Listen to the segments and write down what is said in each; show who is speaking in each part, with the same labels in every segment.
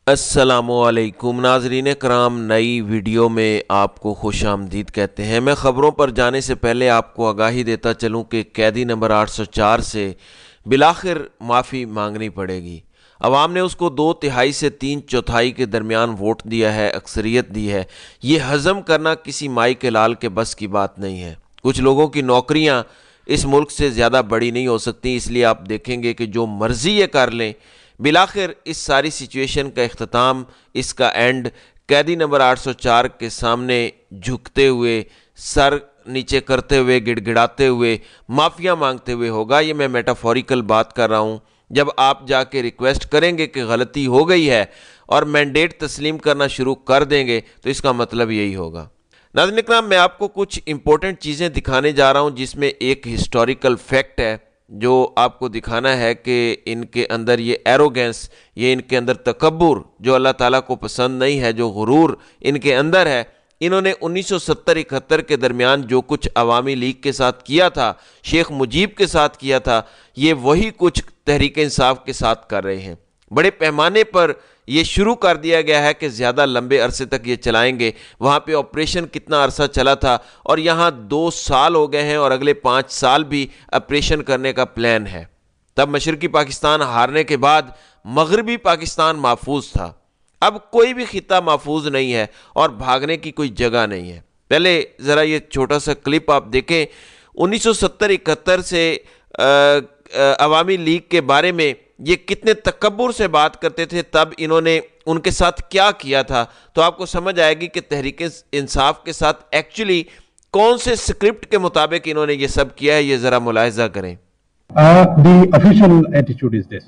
Speaker 1: السلام علیکم ناظرین کرام، نئی ویڈیو میں آپ کو خوش آمدید کہتے ہیں۔ میں خبروں پر جانے سے پہلے آپ کو آگاہی دیتا چلوں کہ قیدی نمبر 804 سے بالآخر معافی مانگنی پڑے گی۔ عوام نے اس کو 2/3 سے 3/4 کے درمیان ووٹ دیا ہے، اکثریت دی ہے۔ یہ ہضم کرنا کسی مائی کے لال کے بس کی بات نہیں ہے۔ کچھ لوگوں کی نوکریاں اس ملک سے زیادہ بڑی نہیں ہو سکتی، اس لیے آپ دیکھیں گے کہ جو مرضی یہ کر لیں، بالآخر اس ساری سچویشن کا اختتام، اس کا اینڈ قیدی نمبر 804 کے سامنے جھکتے ہوئے، سر نیچے کرتے ہوئے، گڑ گڑاتے ہوئے، معافیاں مانگتے ہوئے ہوگا۔ یہ میں میٹافوریکل بات کر رہا ہوں۔ جب آپ جا کے ریکویسٹ کریں گے کہ غلطی ہو گئی ہے اور مینڈیٹ تسلیم کرنا شروع کر دیں گے تو اس کا مطلب یہی ہوگا۔ ناظرین اکرام، میں آپ کو کچھ امپورٹنٹ چیزیں دکھانے جا رہا ہوں جس میں ایک ہسٹوریکل فیکٹ ہے جو آپ کو دکھانا ہے کہ ان کے اندر یہ ایروگینس، یہ ان کے اندر تکبر جو اللہ تعالیٰ کو پسند نہیں ہے، جو غرور ان کے اندر ہے، انہوں نے 1970-71 کے درمیان جو کچھ عوامی لیگ کے ساتھ کیا تھا، شیخ مجیب کے ساتھ کیا تھا، یہ وہی کچھ تحریک انصاف کے ساتھ کر رہے ہیں۔ بڑے پیمانے پر یہ شروع کر دیا گیا ہے کہ زیادہ لمبے عرصے تک یہ چلائیں گے۔ وہاں پہ آپریشن کتنا عرصہ چلا تھا اور یہاں 2 سال ہو گئے ہیں اور اگلے 5 سال بھی آپریشن کرنے کا پلان ہے۔ تب مشرقی پاکستان ہارنے کے بعد مغربی پاکستان محفوظ تھا۔ اب کوئی بھی خطہ محفوظ نہیں ہے اور بھاگنے کی کوئی جگہ نہیں ہے۔ پہلے ذرا یہ چھوٹا سا کلپ آپ دیکھیں۔ 1970-71 سے عوامی لیگ کے بارے میں یہ کتنے تکبر سے بات کرتے تھے، تب انہوں نے ان کے ساتھ کیا کیا تھا، تو آپ کو سمجھ آئے گی کہ تحریک انصاف کے ساتھ ایکچولی کون سے سکرپٹ کے مطابق انہوں نے یہ سب کیا ہے، یہ ذرا ملاحظہ کریں۔
Speaker 2: The official attitude is this,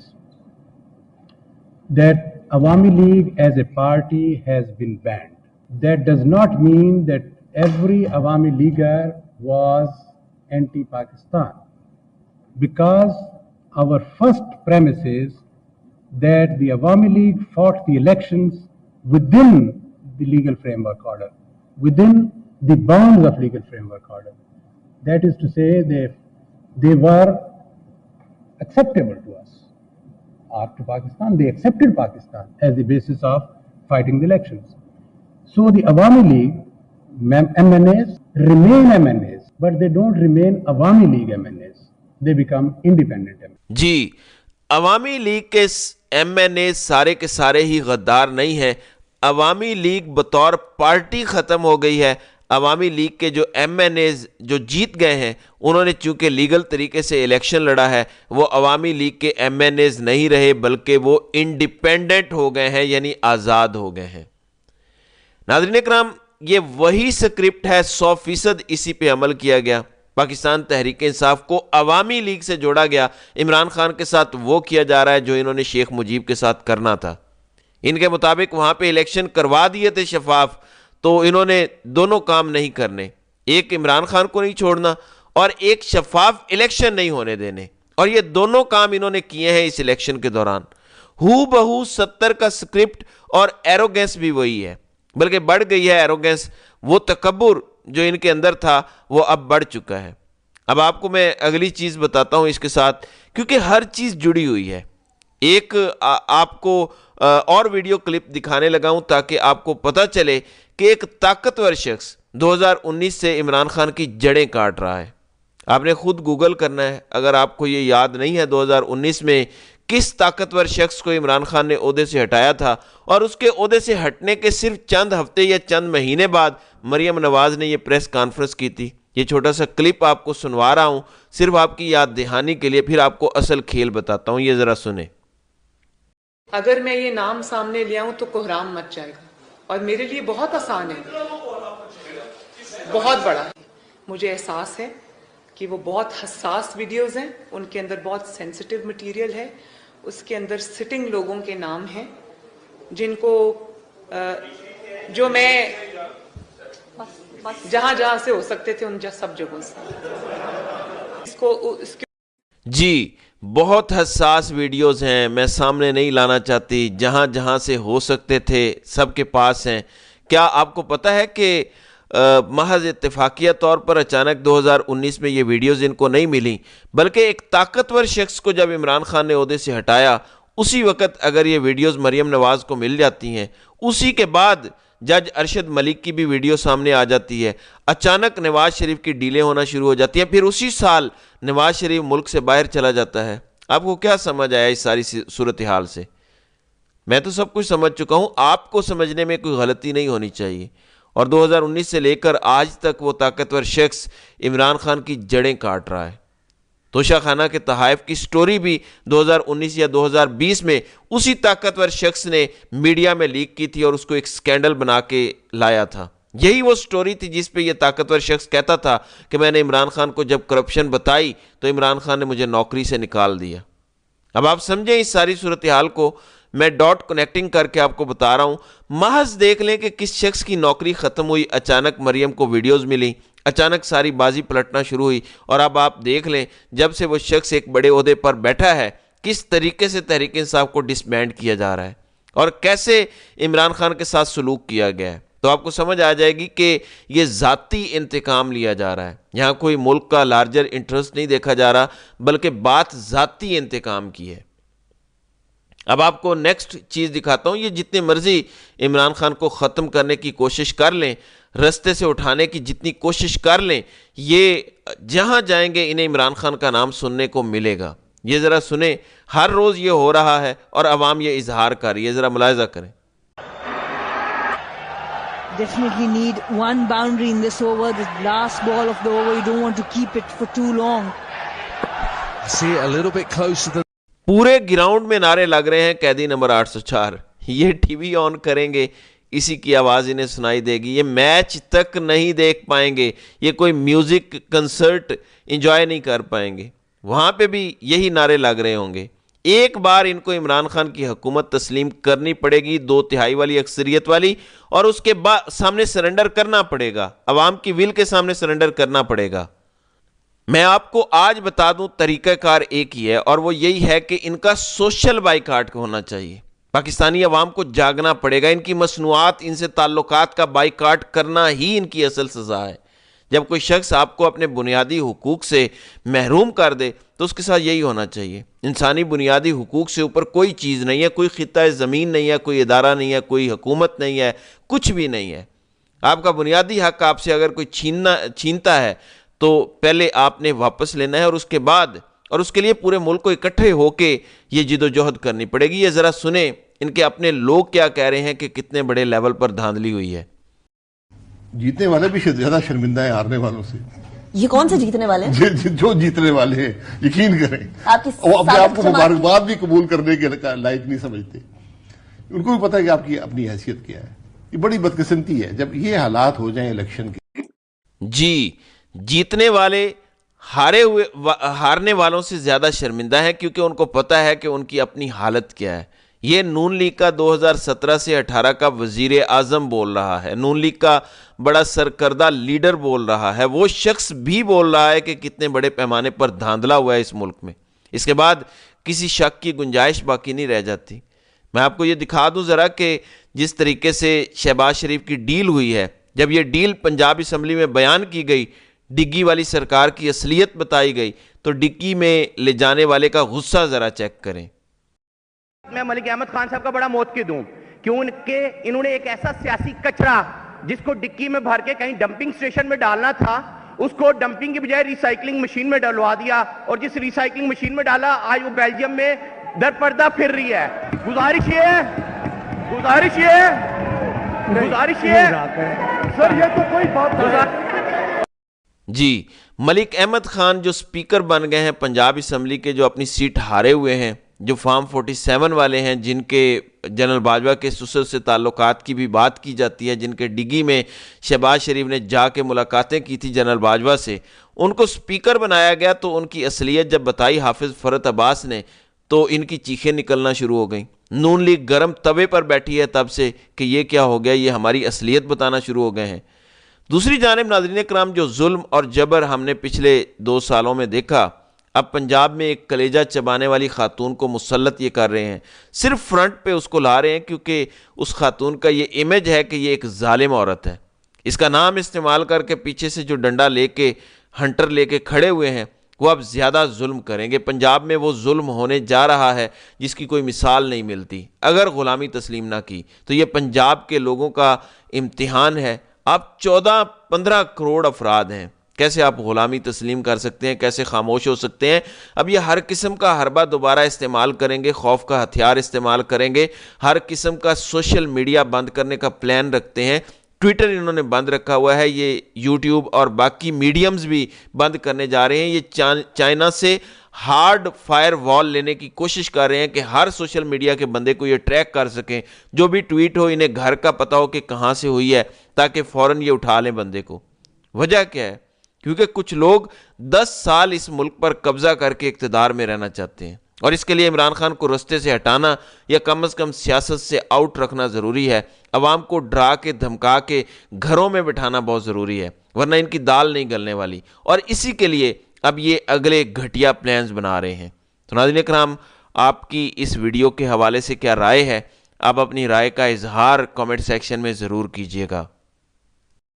Speaker 2: that Awami League as a party has been banned. That does not mean that every Awami Leaguer was anti-Pakistan, because our first premise is that the Awami League fought the elections within the legal framework order, within the bounds of legal framework order. That is to say, they were acceptable to us or to Pakistan. They accepted Pakistan as the basis of fighting the elections. So the Awami League MNAs remain MNAs, but they don't remain Awami League MNAs. They become independent MNAs.
Speaker 1: جی، عوامی league کے M N اے سارے کے سارے ہی غدار نہیں ہیں۔ عوامی league بطور پارٹی ختم ہو گئی ہے۔ عوامی لیگ کے جو ایم این ایز جو جیت گئے ہیں، انہوں نے چونکہ لیگل طریقے سے الیکشن لڑا ہے، وہ عوامی لیگ کے ایم این ایز نہیں رہے، بلکہ وہ انڈیپینڈنٹ ہو گئے ہیں، یعنی آزاد ہو گئے ہیں۔ ناظرین اکرام، یہ وہی سکرپٹ ہے، 100% اسی پہ عمل کیا گیا۔ پاکستان تحریک انصاف کو عوامی لیگ سے جوڑا گیا، عمران خان کے ساتھ وہ کیا جا رہا ہے جو انہوں نے شیخ مجیب کے ساتھ کرنا تھا۔ ان کے مطابق وہاں پہ الیکشن کروا دیے تھے شفاف، تو انہوں نے دونوں کام نہیں کرنے، ایک عمران خان کو نہیں چھوڑنا اور ایک شفاف الیکشن نہیں ہونے دینے، اور یہ دونوں کام انہوں نے کیے ہیں اس الیکشن کے دوران۔ ہو بہو 70 کا سکرپٹ اور ایروگینس بھی وہی ہے، بلکہ بڑھ گئی ہے ایروگینس۔ وہ تکبر جو ان کے اندر تھا وہ اب بڑھ چکا ہے۔ اب آپ کو میں اگلی چیز بتاتا ہوں اس کے ساتھ، کیونکہ ہر چیز جڑی ہوئی ہے۔ ایک آپ کو اور ویڈیو کلپ دکھانے لگا ہوں تاکہ آپ کو پتہ چلے کہ ایک طاقتور شخص 2019 سے عمران خان کی جڑیں کاٹ رہا ہے۔ آپ نے خود گوگل کرنا ہے اگر آپ کو یہ یاد نہیں ہے 2019 میں کس طاقتور شخص کو عمران خان نے عہدے سے ہٹایا تھا، اور اس کے عہدے سے ہٹنے کے صرف چند ہفتے یا چند مہینے بعد مریم نواز نے یہ پریس کانفرنس کی تھی۔ یہ چھوٹا سا کلپ آپ کو سنوا رہا ہوں صرف آپ کی یاد دہانی کے لیے، پھر آپ کو اصل کھیل بتاتا ہوں، یہ ذرا سنیں۔
Speaker 3: اگر میں یہ نام سامنے لے آؤں تو کوہرام مچ جائے گا، اور میرے لیے بہت آسان ہے، بہت بڑا ہے۔ مجھے احساس ہے کہ وہ بہت حساس ویڈیوز ہیں، ان کے اندر بہت سینسٹیو مٹیریل ہے، اس کے اندر سٹنگ لوگوں کے نام ہیں جن کو جو میں جہاں جہاں سے ہو سکتے تھے ان سب جگہوں سے
Speaker 1: جی، بہت حساس ویڈیوز ہیں، میں سامنے نہیں لانا چاہتی، جہاں جہاں سے ہو سکتے تھے سب کے پاس ہیں۔ کیا آپ کو پتہ ہے کہ محض اتفاقیہ طور پر اچانک 2019 میں یہ ویڈیوز ان کو نہیں ملی، بلکہ ایک طاقتور شخص کو جب عمران خان نے عہدے سے ہٹایا، اسی وقت اگر یہ ویڈیوز مریم نواز کو مل جاتی ہیں، اسی کے بعد جج ارشد ملک کی بھی ویڈیو سامنے آ جاتی ہے، اچانک نواز شریف کی ڈیلیں ہونا شروع ہو جاتی ہیں، پھر اسی سال نواز شریف ملک سے باہر چلا جاتا ہے، آپ کو کیا سمجھ آیا اس ساری صورتحال سے؟ میں تو سب کچھ سمجھ چکا ہوں، آپ کو سمجھنے میں کوئی غلطی نہیں ہونی چاہیے۔ اور 2019 سے لے کر آج تک وہ طاقتور شخص عمران خان کی جڑیں کاٹ رہا ہے۔ توشہ خانہ کے تحائف کی سٹوری بھی 2019 یا 2020 میں اسی طاقتور شخص نے میڈیا میں لیک کی تھی اور اس کو ایک سکینڈل بنا کے لایا تھا۔ یہی وہ سٹوری تھی جس پہ یہ طاقتور شخص کہتا تھا کہ میں نے عمران خان کو جب کرپشن بتائی تو عمران خان نے مجھے نوکری سے نکال دیا۔ اب آپ سمجھیں اس ساری صورتحال کو، میں ڈاٹ کنیکٹنگ کر کے آپ کو بتا رہا ہوں، محض دیکھ لیں کہ کس شخص کی نوکری ختم ہوئی، اچانک مریم کو ویڈیوز ملی، اچانک ساری بازی پلٹنا شروع ہوئی، اور اب آپ دیکھ لیں جب سے وہ شخص ایک بڑے عہدے پر بیٹھا ہے کس طریقے سے تحریک انصاف کو ڈسبینڈ کیا جا رہا ہے اور کیسے عمران خان کے ساتھ سلوک کیا گیا ہے، تو آپ کو سمجھ آ جائے گی کہ یہ ذاتی انتقام لیا جا رہا ہے۔ یہاں کوئی ملک کا لارجر انٹرسٹ نہیں دیکھا جا رہا، بلکہ بات ذاتی انتقام کی ہے۔ اب آپ کو نیکسٹ چیز دکھاتا ہوں، یہ جتنے مرضی عمران خان کو ختم کرنے کی کوشش کر لیں، رستے سے اٹھانے کی جتنی کوشش کر لیں، یہ جہاں جائیں گے انہیں عمران خان کا نام سننے کو ملے گا۔ یہ ذرا سنیں، ہر روز یہ ہو رہا ہے اور عوام یہ اظہار کر رہی ہے، ذرا ملاحظہ کریں۔
Speaker 4: Definitely need one boundary in this over, the last ball of the over. You don't want to keep it for too long.
Speaker 5: I see it a little bit closer than
Speaker 1: پورے گراؤنڈ میں نعرے لگ رہے ہیں قیدی number 804، یہ T V آن کریں گے اسی کی آواز انہیں سنائی دے گی، یہ میچ تک نہیں دیکھ پائیں گے، یہ کوئی میوزک کنسرٹ انجوائے نہیں کر پائیں گے، وہاں پہ بھی یہی نعرے لگ رہے ہوں گے۔ ایک بار ان کو عمران خان کی حکومت تسلیم کرنی پڑے گی، 2/3 والی اکثریت والی، اور اس کے بعد سامنے سرنڈر کرنا پڑے گا، عوام کی ول کے سامنے سرنڈر کرنا پڑے گا۔ میں آپ کو آج بتا دوں طریقہ کار ایک ہی ہے، اور وہ یہی ہے کہ ان کا سوشل بائیکاٹ ہونا چاہیے۔ پاکستانی عوام کو جاگنا پڑے گا، ان کی مصنوعات، ان سے تعلقات کا بائیکاٹ کرنا ہی ان کی اصل سزا ہے۔ جب کوئی شخص آپ کو اپنے بنیادی حقوق سے محروم کر دے تو اس کے ساتھ یہی ہونا چاہیے۔ انسانی بنیادی حقوق سے اوپر کوئی چیز نہیں ہے، کوئی خطہ زمین نہیں ہے، کوئی ادارہ نہیں ہے، کوئی حکومت نہیں ہے، کچھ بھی نہیں ہے۔ آپ کا بنیادی حق آپ سے اگر کوئی چھینتا ہے تو پہلے آپ نے واپس لینا ہے، اور اس کے بعد، اور اس کے لیے پورے ملک کو اکٹھے ہو کے یہ جد و جہد کرنی پڑے گی۔ یہ ذرا سنیں ان کے اپنے لوگ کیا کہہ رہے ہیں کہ کتنے بڑے لیول پر دھاندلی ہوئی ہے۔
Speaker 6: جیتنے والے بھی زیادہ شرمندہ ہیں ہارنے والوں سے۔
Speaker 7: یہ کون سے جیتنے والے ہیں؟
Speaker 6: جو جیتنے والے ہیں، یقین کریں، وہ اپنے آپ کو مبارکباد بھی قبول کرنے کے لائق نہیں سمجھتے۔ ان کو بھی پتہ ہے کہ آپ کی اپنی حیثیت کیا ہے۔ یہ بڑی بدقسمتی ہے جب یہ حالات ہو جائیں الیکشن کے۔
Speaker 1: جی، جیتنے والے ہارنے والوں سے زیادہ شرمندہ ہیں، کیونکہ ان کو پتہ ہے کہ ان کی اپنی حالت کیا ہے۔ یہ نون لیگ کا 2017 سے 18 کا وزیر اعظم بول رہا ہے، نون لیگ کا بڑا سرکردہ لیڈر بول رہا ہے، وہ شخص بھی بول رہا ہے کہ کتنے بڑے پیمانے پر دھاندلا ہوا ہے اس ملک میں۔ اس کے بعد کسی شک کی گنجائش باقی نہیں رہ جاتی۔ میں آپ کو یہ دکھا دوں ذرا کہ جس طریقے سے شہباز شریف کی ڈیل ہوئی ہے، جب یہ ڈیل پنجاب اسمبلی میں بیان کی گئی، ڈگی والی سرکار کی اصلیت بتائی گئی، تو ڈگی میں لے جانے والے کا غصہ ذرا چیک کریں۔
Speaker 8: میں ملک احمد خان صاحب کا بڑا موتقد ہوں، کیوں کہ انہوں نے ایک ایسا سیاسی کچرا جس کو ڈکی میں بھر کے کہیں ڈمپنگ سٹیشن میں ڈالنا تھا، اس کو ڈمپنگ کی بجائے ریسائکلنگ مشین میں ڈلوا دیا، اور جس ریسائکلنگ مشین میں ڈالا آج وہ بیلجیم میں در پردہ پھر رہی ہے۔ گزارش یہ سر، یہ تو کوئی بات
Speaker 1: جی، ملک احمد خان جو سپیکر بن گئے ہیں پنجاب اسمبلی کے، جو اپنی سیٹ ہارے ہوئے ہیں، جو فارم 47 والے ہیں، جن کے جنرل باجوہ کے سسر سے تعلقات کی بھی بات کی جاتی ہے، جن کے ڈگی میں شہباز شریف نے جا کے ملاقاتیں کی تھی جنرل باجوہ سے، ان کو سپیکر بنایا گیا تو ان کی اصلیت جب بتائی حافظ فرحت عباس نے تو ان کی چیخیں نکلنا شروع ہو گئیں۔ نون لیگ گرم توے پر بیٹھی ہے تب سے کہ یہ کیا ہو گیا، یہ ہماری اصلیت بتانا شروع ہو گئے ہیں۔ دوسری جانب ناظرین کرام، جو ظلم اور جبر ہم نے پچھلے 2 سالوں میں دیکھا، اب پنجاب میں ایک کلیجہ چبانے والی خاتون کو مسلط یہ کر رہے ہیں، صرف فرنٹ پہ اس کو لا رہے ہیں کیونکہ اس خاتون کا یہ امیج ہے کہ یہ ایک ظالم عورت ہے۔ اس کا نام استعمال کر کے پیچھے سے جو ڈنڈا لے کے ہنٹر لے کے کھڑے ہوئے ہیں، وہ اب زیادہ ظلم کریں گے. پنجاب میں وہ ظلم ہونے جا رہا ہے جس کی کوئی مثال نہیں ملتی. اگر غلامی تسلیم نہ کی تو یہ پنجاب کے لوگوں کا امتحان ہے. آپ 14-15 کروڑ افراد ہیں, کیسے آپ غلامی تسلیم کر سکتے ہیں, کیسے خاموش ہو سکتے ہیں؟ اب یہ ہر قسم کا حربہ دوبارہ استعمال کریں گے, خوف کا ہتھیار استعمال کریں گے, ہر قسم کا سوشل میڈیا بند کرنے کا پلان رکھتے ہیں. ٹویٹر انہوں نے بند رکھا ہوا ہے, یہ یوٹیوب اور باقی میڈیمز بھی بند کرنے جا رہے ہیں. یہ چائنا سے ہارڈ فائر وال لینے کی کوشش کر رہے ہیں کہ ہر سوشل میڈیا کے بندے کو یہ ٹریک کر سکیں, جو بھی ٹویٹ ہو انہیں گھر کا پتہ ہو کہ کہاں سے ہوئی ہے, تاکہ فوراً یہ اٹھا لیں بندے کو. وجہ کیا ہے؟ کیونکہ کچھ لوگ 10 سال اس ملک پر قبضہ کر کے اقتدار میں رہنا چاہتے ہیں, اور اس کے لیے عمران خان کو رستے سے ہٹانا یا کم از کم سیاست سے آؤٹ رکھنا ضروری ہے. عوام کو ڈرا کے دھمکا کے گھروں میں بٹھانا بہت ضروری ہے, ورنہ ان کی دال نہیں گلنے والی. اور اسی کے لیے اب یہ اگلے گھٹیا پلانز بنا رہے ہیں. تو ناظرین اکرام, آپ کی اس ویڈیو کے حوالے سے کیا رائے ہے؟ آپ اپنی رائے کا اظہار کامنٹ سیکشن میں ضرور کیجیے گا.